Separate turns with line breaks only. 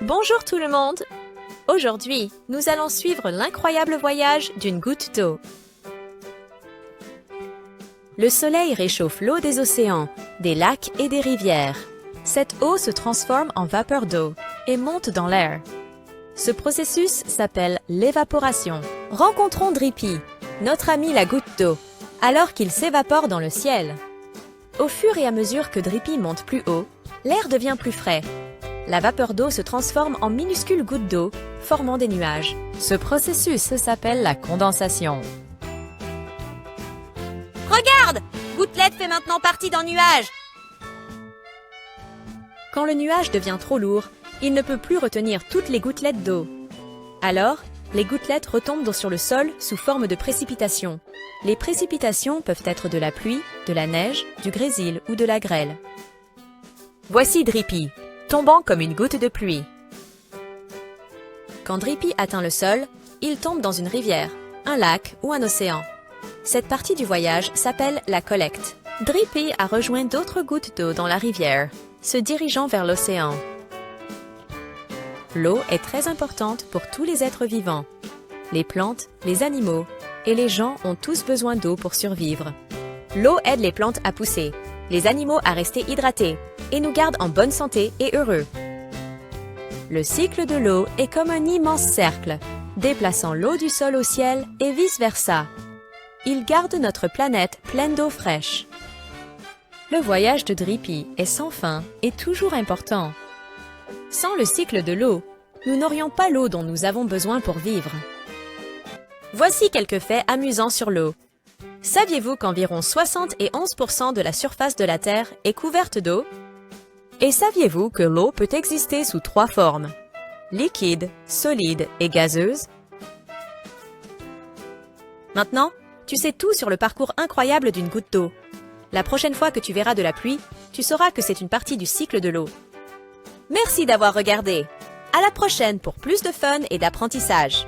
Bonjour tout le monde! Aujourd'hui, nous allons suivre l'incroyable voyage d'une goutte d'eau. Le soleil réchauffe l'eau des océans, des lacs et des rivières. Cette eau se transforme en vapeur d'eau et monte dans l'air. Ce processus s'appelle l'évaporation. Rencontrons Drippy, notre ami la goutte d'eau, alors qu'il s'évapore dans le ciel. Au fur et à mesure que Drippy monte plus haut, l'air devient plus frais. La vapeur d'eau se transforme en minuscules gouttes d'eau, formant des nuages. Ce processus s'appelle la condensation.
Regarde! Gouttelette fait maintenant partie d'un nuage.
Quand le nuage devient trop lourd, il ne peut plus retenir toutes les gouttelettes d'eau. Alors, les gouttelettes retombent sur le sol sous forme de précipitations. Les précipitations peuvent être de la pluie, de la neige, du grésil ou de la grêle. Voici Drippy, tombant comme une goutte de pluie. Quand Drippy atteint le sol, il tombe dans une rivière, un lac ou un océan. Cette partie du voyage s'appelle la collecte. Drippy a rejoint d'autres gouttes d'eau dans la rivière, se dirigeant vers l'océan. L'eau est très importante pour tous les êtres vivants. Les plantes, les animaux et les gens ont tous besoin d'eau pour survivre. L'eau aide les plantes à pousser, les animaux à rester hydratés et nous garde en bonne santé et heureux. Le cycle de l'eau est comme un immense cercle, déplaçant l'eau du sol au ciel et vice-versa. Il garde notre planète pleine d'eau fraîche. Le voyage de Drippy est sans fin et toujours important. Sans le cycle de l'eau, nous n'aurions pas l'eau dont nous avons besoin pour vivre. Voici quelques faits amusants sur l'eau. Saviez-vous qu'environ 71% de la surface de la Terre est couverte d'eau? Et saviez-vous que l'eau peut exister sous 3 formes? Liquide, solide et gazeuse? Maintenant, tu sais tout sur le parcours incroyable d'une goutte d'eau. La prochaine fois que tu verras de la pluie, tu sauras que c'est une partie du cycle de l'eau. Merci d'avoir regardé. À la prochaine pour plus de fun et d'apprentissage.